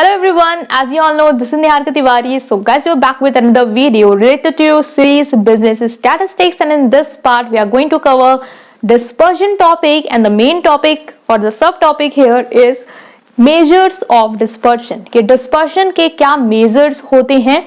Hello everyone, as you all know, this is Niharika Tiwari. So guys, we're back with another video related to your series business statistics, and in this part we are going to cover dispersion topic, and the main topic or the subtopic here is measures of dispersion. कि dispersion के क्या measures होते हैं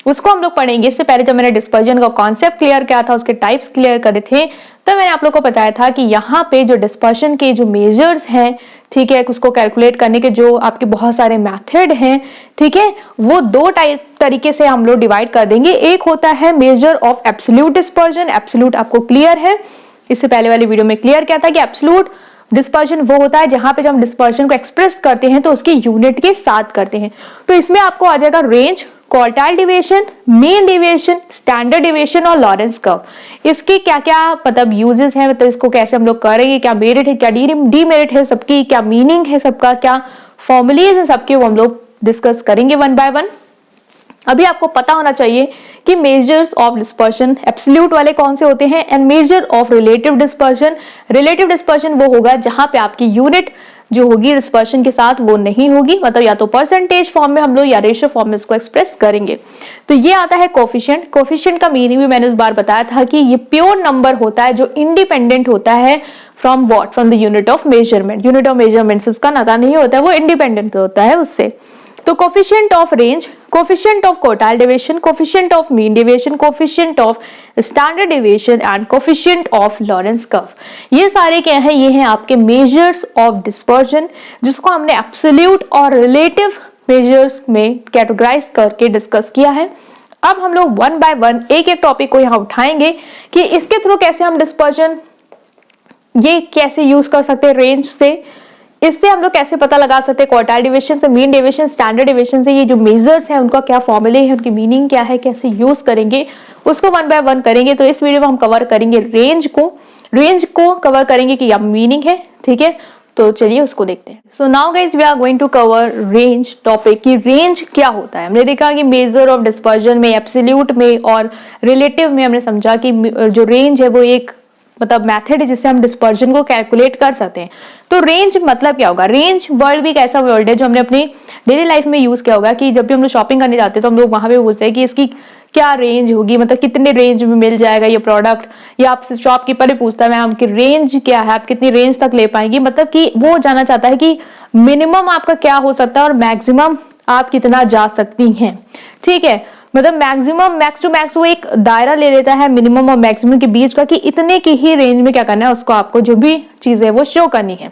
उसको हम लोग पढ़ेंगे। इससे पहले जब मैंने डिस्पर्जन का कॉन्सेप्ट क्लियर किया था, उसके टाइप्स क्लियर करे थे, तो मैंने आप लोग को बताया था कि यहाँ पे जो डिस्पर्शन के जो मेजर्स हैं, ठीक है, उसको कैलकुलेट करने के जो आपके बहुत सारे मेथड हैं, ठीक है, वो दो तरीके से हम लोग डिवाइड कर देंगे। एक होता है measure of absolute dispersion. Absolute आपको क्लियर है, इससे पहले वाली वीडियो में क्लियर किया था कि एब्सोल्यूट डिस्पर्जन वो होता है जहां पे जब हम डिस्पर्जन को एक्सप्रेस करते हैं तो उसकी यूनिट के साथ करते हैं। तो इसमें आपको आ जाएगा range, quartile deviation, mean deviation, standard deviation और लॉरेंस कर्व। इसके क्या क्या मतलब यूजेस हैं, मतलब इसको कैसे हम लोग करेंगे, क्या मेरिट है, क्या डीमेरिट है सबकी, क्या मीनिंग है सबका, क्या फॉर्मुलेज है सबके, वो हम लोग डिस्कस करेंगे वन बाय वन। अभी आपको पता होना चाहिए कि मेजर्स ऑफ डिस्पर्शन एब्सोल्यूट वाले कौन से होते हैं and measure of relative dispersion. Relative dispersion वो होगा जहां पे आपकी यूनिट जो होगी डिस्पर्शन के साथ वो नहीं होगी, मतलब या तो परसेंटेज फॉर्म में हम लोग या रेशियो फॉर्म में इसको एक्सप्रेस करेंगे। तो ये आता है कोफिशिएंट। कोफिशिएंट का मीनिंग भी मैंने इस बार बताया था कि ये प्योर नंबर होता है जो इंडिपेंडेंट होता है from what, from the unit of measurement. Unit of measurement इसका नाता नहीं होता है, वो इंडिपेंडेंट होता है उससे। तो coefficient of range, coefficient of quartile deviation, coefficient of mean deviation, coefficient of standard deviation and coefficient of Lawrence curve, ये सारे क्या हैं, ये हैं आपके मेजर्स ऑफ डिस्पर्जन, जिसको हमने एब्सोल्यूट और रिलेटिव मेजर्स में कैटेगराइज करके डिस्कस किया है। अब हम लोग वन बाय वन एक एक टॉपिक को यहाँ उठाएंगे कि इसके थ्रू कैसे हम डिस्पर्जन ये कैसे यूज कर सकते हैं रेंज से, इससे हम लोग कैसे पता लगा सकते हैं क्वार्टाइल डिविएशन से, मीन डिविएशन, स्टैंडर्ड डिविएशन से, ये जो मेजर्स हैं उनका क्या फॉर्मूले है, उनकी मीनिंग क्या है, कैसे यूज करेंगे, उसको वन बाय वन करेंगे। तो इस वीडियो में हम कवर करेंगे रेंज को कवर करेंगे कि क्या मीनिंग है, ठीक है। तो चलिए उसको देखते हैं। So now guys we are going to cover range topic कि रेंज क्या होता है। हमने देखा कि मेजर ऑफ डिस्पर्जन में, एब्सोल्यूट में और रिलेटिव में हमने समझा कि जो रेंज है वो एक मतलब मेथड है जिससे हम डिस्पर्जन को कैलकुलेट कर सकते हैं। तो रेंज मतलब क्या होगा? रेंज वर्ड भी एक ऐसा वर्ड है जो हमने अपनी डेली लाइफ में यूज किया होगा कि जब भी हम लोग शॉपिंग करने जाते हैं तो हम लोग वहां पे पूछते हैं कि इसकी क्या रेंज होगी, मतलब कितने रेंज में मिल जाएगा ये प्रोडक्ट, या आपसे शॉपकीपर भी पूछता है मैम आपकी रेंज क्या है, आप कितनी रेंज तक ले पाएंगी, मतलब कि वो जानना चाहता है कि मिनिमम आपका क्या हो सकता है और मैक्सिमम आप कितना जा सकती हैं, ठीक है। मतलब मैक्सिमम, मैक्स टू मैक्स वो एक दायरा ले लेता है मिनिमम और मैक्सिमम के बीच का कि इतने की ही रेंज में क्या करना है, उसको आपको जो भी चीज है वो शो करनी है,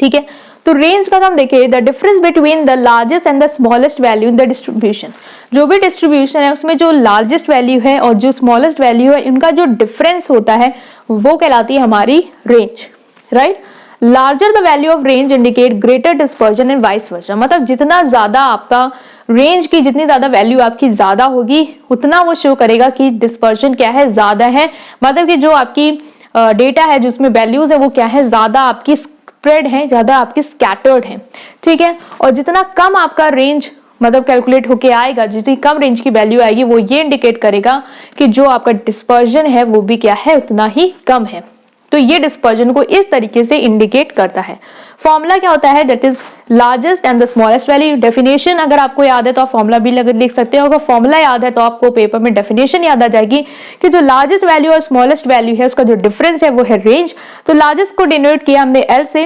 ठीक है। तो रेंज का हम देखें, the difference between the largest and the smallest value in the distribution. जो भी डिस्ट्रीब्यूशन है उसमें जो लार्जेस्ट वैल्यू है और जो स्मॉलेस्ट वैल्यू है, इनका जो डिफरेंस होता है वो कहलाती है हमारी range, right. Larger the value of range indicate greater dispersion and vice versa. मतलब जितना ज्यादा आपका रेंज की जितनी ज्यादा वैल्यू आपकी ज्यादा होगी उतना वो शो करेगा कि डिस्पर्जन क्या है, ज्यादा है, मतलब कि जो आपकी डेटा है जो उसमें वैल्यूज है वो क्या है, ज्यादा आपकी स्प्रेड है, ज्यादा आपकी स्कैटर्ड है, ठीक है। और जितना कम आपका रेंज मतलब कैलकुलेट होके आएगा, जितनी कम रेंज की वैल्यू आएगी वो ये इंडिकेट करेगा कि जो आपका डिस्पर्जन है वो भी क्या है, उतना ही कम है। तो ये डिस्पर्जन को इस तरीके से इंडिकेट करता है। फॉर्मूला क्या होता है, that is largest and the smallest value. Definition अगर आपको याद है तो आप फॉर्मूला भी लिख सकते हो, अगर फॉर्मूला याद है तो आपको पेपर में डेफिनेशन याद आ जाएगी कि जो लार्जेस्ट वैल्यू और स्मॉलेस्ट वैल्यू है उसका जो डिफरेंस है वो है रेंज। तो लार्जेस्ट को डिनोट किया हमने एल से,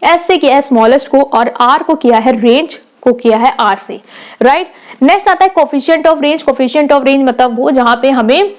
एस से किया है स्मॉलेस्ट को, और आर को किया है रेंज को किया है आर से, राइट। नेक्स्ट आता है coefficient of range. Coefficient of range मतलब वो जहां पे हमें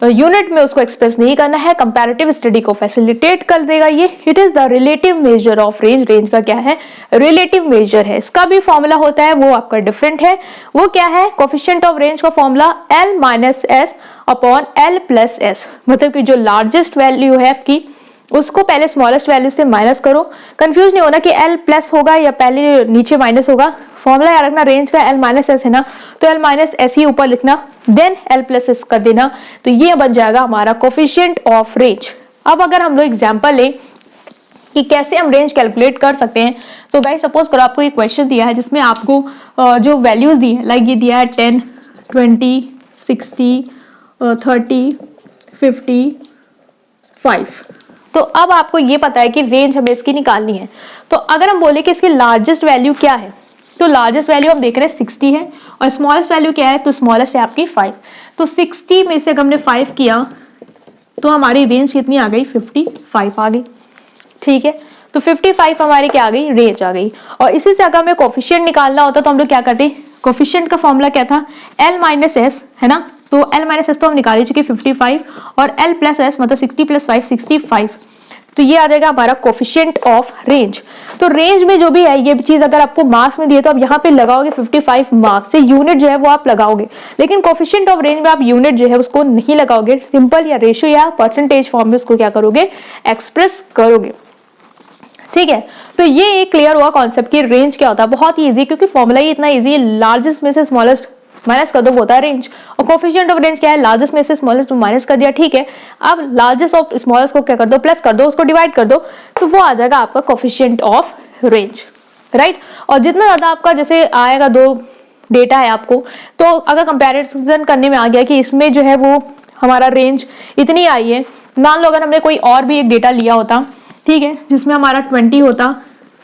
यूनिट में उसको एक्सप्रेस नहीं करना है, कंपैरेटिव स्टडी को फैसिलिटेट कर देगा ये। It is the relative measure of range. Range का क्या है, रिलेटिव मेजर है। इसका भी फॉर्मूला होता है वो आपका डिफरेंट है। वो क्या है, कोफिशिएंट ऑफ रेंज का formula L minus S upon L plus S. मतलब कि जो लार्जेस्ट वैल्यू है आपकी उसको पहले स्मॉलेस्ट वैल्यू से माइनस करो। कंफ्यूज नहीं होना कि L प्लस होगा या पहले नीचे माइनस होगा। फॉर्मूला याद रखना, रेंज का L माइनस एस है ना, तो L माइनस एस ही ऊपर लिखना, देन L प्लस एस कर देना, तो ये बन जाएगा हमारा कोफिशिएंट ऑफ रेंज। अब अगर हम लोग एग्जांपल लें कि कैसे हम रेंज कैलकुलेट कर सकते हैं, तो गाइस सपोज करो आपको एक क्वेश्चन दिया है जिसमें आपको जो वैल्यूज दी है, लाइक ये दिया है 10, 20, 60, 30, 50, 5। तो अब आपको ये पता है कि रेंज हमें इसकी निकालनी है। तो अगर हम बोले कि इसकी लार्जेस्ट वैल्यू क्या है, तो लार्जेस्ट वैल्यू हम देख रहे हैं 60 है और स्मॉलेस्ट वैल्यू क्या है, तो स्मॉलेस्ट है आपकी 5। तो 60 में से अगर हमने 5 किया तो हमारी रेंज कितनी आ गई, 55 आ गई। ठीक है, तो 55 हमारी क्या आ गई, रेंज आ गई। और इसी से अगर हमें कोफिशिएंट निकालना होता तो हम लोग क्या करते, कोफिशिएंट का फॉर्मूला क्या था, L माइनस एस, है ना। तो L माइनस एस तो हम निकाल चुके 55 और L प्लस एस मतलब 60 प्लस 5 65। तो ये आ जाएगा हमारा कोफिशिएंट ऑफ रेंज। तो रेंज में जो भी है ये चीज अगर आपको मार्क्स में दिए तो आप यहाँ पे लगाओगे 55 मार्क्स से, यूनिट जो है वो आप लगाओगे। लेकिन कोफिशिएंट ऑफ रेंज में आप यूनिट जो है उसको नहीं लगाओगे, सिंपल या रेशियो या परसेंटेज फॉर्म में उसको क्या करोगे, एक्सप्रेस करोगे। ठीक है, तो ये एक क्लियर हुआ कॉन्सेप्ट की रेंज क्या होता है। बहुत ही इजी, क्योंकि फॉर्मूला ही इतना इजी है, लार्जेस्ट में से स्मॉलेस्ट माइनस कर दो वो होता है रेंज। और कोफिशिएंट ऑफ रेंज क्या है, लार्जेस्ट में से स्मॉलेस्ट माइनस कर दिया, ठीक है। अब लार्जेस्ट ऑफ स्मॉलेस्ट को क्या कर दो, प्लस कर दो, उसको डिवाइड कर दो, तो वो आ जाएगा आपका कोफिशिएंट ऑफ रेंज, राइट। और जितना ज्यादा आपका जैसे आएगा, दो डेटा है आपको, तो अगर कंपैरिजन करने में आ गया कि इसमें जो है वो हमारा रेंज इतनी आई है, मान लो अगर हमने कोई और भी एक डेटा लिया होता, ठीक है, जिसमें हमारा 20 होता,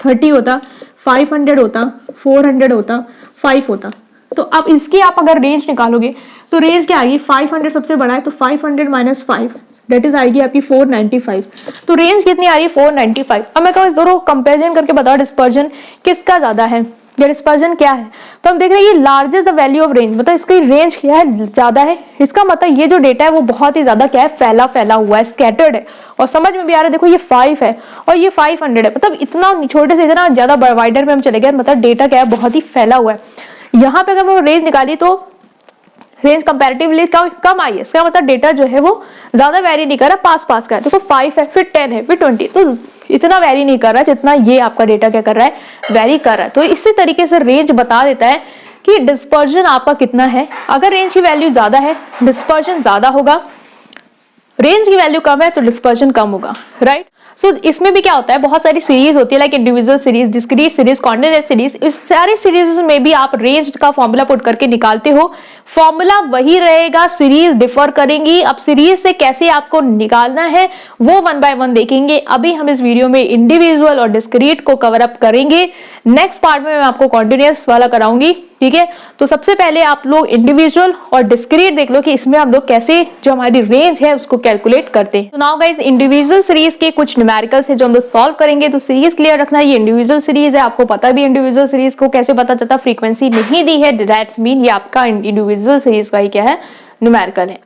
30 होता, 500 होता, 400 होता, 5 होता, तो अब इसकी आप अगर रेंज निकालोगे तो रेंज क्या आएगी, 500 सबसे बड़ा है तो 500 माइनस 5 दैट इज आएगी आपकी 495। तो रेंज कितनी आ रही है, 495। अब मैं कहूँ इस दोनों कंपेरिजन करके बताओ डिस्पर्जन किसका ज्यादा है या डिस्पर्जन क्या है। तो हम देख रहे हैं ये largest the value of range, मतलब इसकी रेंज क्या है, ज्यादा है। इसका मतलब ये जो डेटा है वो बहुत ही ज्यादा क्या है, फैला फैला हुआ है, स्कैटर्ड है। और समझ में भी आ रहा है, देखो ये 5 है और ये 500 है, मतलब इतना छोटे से इतना ज्यादा वाइडर में हम चले गए, मतलब डेटा क्या है, बहुत ही फैला हुआ है। यहाँ पे अगर वो रेंज निकाली तो रेंज कंपैरेटिवली कम आई है, इसका मतलब डेटा जो है वो ज्यादा वेरी नहीं कर रहा, पास पास का है। देखो 5 है, फिर 10 है, फिर 20, तो इतना वेरी नहीं कर रहा जितना ये आपका डेटा क्या कर रहा है, वेरी कर रहा है। तो इसी तरीके से रेंज बता देता है कि डिस्पर्जन आपका कितना है। अगर रेंज की वैल्यू ज्यादा है, डिस्पर्जन ज्यादा होगा, रेंज की वैल्यू कम है तो डिस्पर्जन कम होगा, राइट। सो इसमें भी क्या होता है, बहुत सारी सीरीज होती है, like individual series, discrete series, coordinate series. इस सारी सीरीज में भी आप रेंज का फॉर्मूला पुट करके निकालते हो, फॉर्मूला वही रहेगा, सीरीज डिफर करेंगी। अब सीरीज से कैसे आपको निकालना है वो 1 बाय 1 देखेंगे। अभी हम इस वीडियो में इंडिविजुअल और डिस्क्रीट को कवर अप करेंगे, नेक्स्ट पार्ट में मैं आपको कॉन्टिन्यूअस वाला कराऊंगी, ठीक है। तो सबसे पहले आप लोग इंडिविजुअल और डिस्क्रीट देख लो कि इसमें हम लोग कैसे जो हमारी रेंज है उसको कैलकुलेट करते हैं। तो नाउ गाइस, इंडिविजुअल सीरीज के कुछ न्यूमेरिकल्स है जो हम लोग सॉल्व करेंगे। तो सीरीज क्लियर रखना, ये इंडिविजुअल सीरीज है, आपको पता भी इंडिविजुअल सीरीज को कैसे पता चलता, फ्रीक्वेंसी नहीं दी है, दैट्स मीन ये आपका इंडिविजुअल सीरीज का ही क्या है, न्यूमेरिकल है।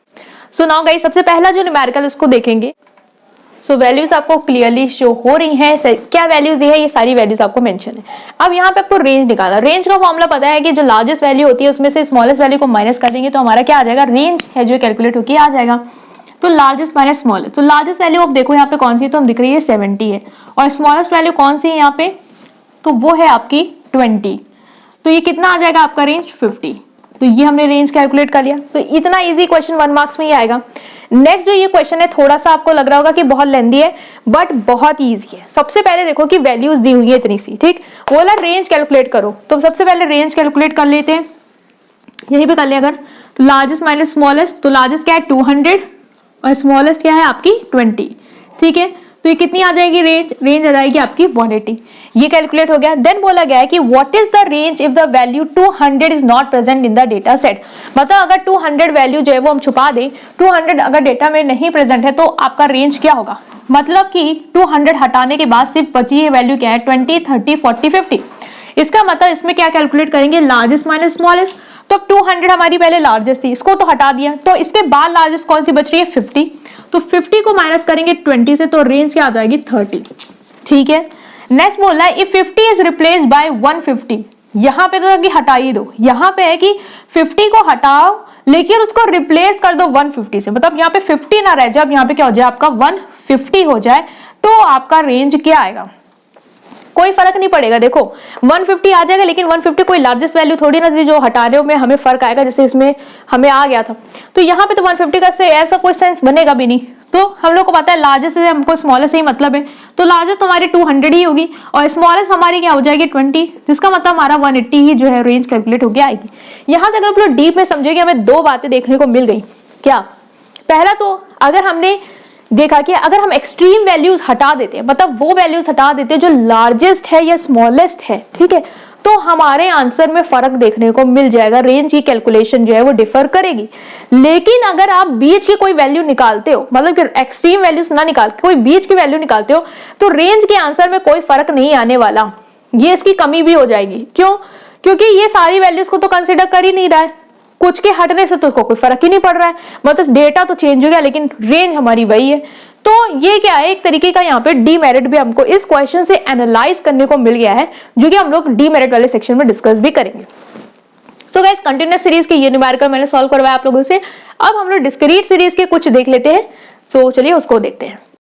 सो नाउ गाइस, सबसे पहला जो न्यूमेरिकल उसको देखेंगे। सो वैल्यूज आपको क्लियरली शो हो रही हैं, क्या वैल्यूज दी है, ये सारी वैल्यूज आपको मेंशन है। अब यहाँ पे आपको रेंज निकालना, रेंज का फॉर्मूला पता है कि जो लार्जेस्ट वैल्यू होती है उसमें से स्मॉलेस्ट वैल्यू को माइनस कर देंगे तो हमारा क्या आ जाएगा, रेंज है जो कैलकुलेट होकर आ जाएगा। तो लार्जेस्ट माइनस स्मॉलेस्ट, तो लार्जेस्ट वैल्यू आप देखो यहाँ पे कौन सी है, तो हम दिख रही है 70 है, और स्मॉलेस्ट वैल्यू कौन सी है यहाँ पे, तो वो है आपकी 20। तो ये कितना आ जाएगा आपका रेंज, 50। तो ये हमने रेंज कैलकुलेट कर लिया। तो इतना इजी क्वेश्चन 1 मार्क्स में ही आएगा। नेक्स्ट जो ये क्वेश्चन है थोड़ा सा आपको लग रहा होगा कि बहुत लेंथी है, बट बहुत इजी है। सबसे पहले देखो कि वैल्यूज दी हुई है इतनी सी, ठीक, बोला रेंज कैलकुलेट करो, तो सबसे पहले रेंज कैलकुलेट कर लेते हैं। यही पे कर लिया अगर, तो लार्जेस्ट माइनस स्मॉलेस्ट, तो लार्जेस्ट क्या है 200 और स्मॉलेस्ट क्या है आपकी 20, ठीक है। तो ये कितनी आ जाएगी रेंज, रेंज आ जाएगी आपकी 180। ये कैलकुलेट हो गया। देन बोला गया है कि what is the range if the value 200 is not present in the data set. मतलब अगर 200 वैल्यू जो है वो हम छुपा दें, 200 अगर डेटा में नहीं प्रेजेंट है तो आपका रेंज क्या होगा, मतलब कि 200 हटाने के बाद सिर्फ बची है वैल्यू क्या है 20, 30, 40, 50। इसका मतलब इसमें क्या कैलकुलेट करेंगे, लार्जेस्ट माइनस स्मॉलेस्ट। तो 200 हमारी पहले लार्जेस्ट थी, इसको तो हटा दिया, तो इसके बाद लार्जेस्ट कौन सी बच रही है 50। तो 50 को माइनस करेंगे 20 से, तो रेंज क्या आ जाएगी 30, ठीक है। नेक्स्ट बोला है इफ 50 इज रिप्लेस्ड बाय 150, यहाँ पे तो कि हटा ही दो, यहाँ पे है कि 50 को हटाओ लेकिन उसको रिप्लेस कर दो 150 से, मतलब यहाँ पे 50 ना रह जाए, अब यहाँ पे क्या हो जाए आपका 150 हो जाए, तो आपका रेंज क्या आएगा, कोई फर्क नहीं पड़ेगा। देखो 150 आ जाएगा, लेकिन 150 कोई लार्जेस्ट वैल्यू थोड़ी ना थी जो हटाने में हमें फर्क आएगा, जैसे इसमें हमें आ गया था। तो यहाँ पे तो 150 का से ऐसा कोई सेंस बनेगा भी नहीं। तो हम लोग को पता है लार्जेस्ट से हमको स्मॉलेस्ट से ही मतलब है, तो लार्जेस्ट हमारी 200 ही होगी और स्मॉलेस्ट हमारी क्या हो जाएगी 20, जिसका मतलब हमारा 180 ही जो है रेंज कैलकुलेट होकर आएगी। यहाँ से अगर आप लोग डीप में समझेंगे, हमें दो बातें देखने को मिल गई। क्या, पहला तो अगर हमने देखा कि अगर हम एक्सट्रीम वैल्यूज हटा देते हैं, मतलब वो वैल्यूज हटा देते हैं जो लार्जेस्ट है या स्मॉलेस्ट है, ठीक है, तो हमारे आंसर में फर्क देखने को मिल जाएगा, रेंज की कैलकुलेशन जो है वो डिफर करेगी। लेकिन अगर आप बीच की कोई वैल्यू निकालते हो, मतलब कि एक्सट्रीम वैल्यूज ना निकाल के कोई बीच की वैल्यू निकालते हो, तो रेंज के आंसर में कोई फर्क नहीं आने वाला, ये इसकी कमी भी हो जाएगी। क्यों? क्योंकि ये सारी वैल्यूज को तो कंसिडर कर ही नहीं रहा है, कुछ के हटने से तो उसको कोई फर्क ही नहीं पड़ रहा है, मतलब डेटा तो चेंज हो गया लेकिन रेंज हमारी वही है। तो ये क्या है, एक तरीके का यहाँ पे डीमेरिट भी हमको इस क्वेश्चन से एनालाइज करने को मिल गया है, जो कि हम लोग डीमेरिट वाले सेक्शन में डिस्कस भी करेंगे। सो गाइस, कंटिन्यूअस सीरीज के ये न्यूमेरिकल मैंने सॉल्व करवाया आप लोगों से। अब हम लोग डिस्क्रीट सीरीज के कुछ देख लेते हैं। सो चलिए उसको देखते हैं।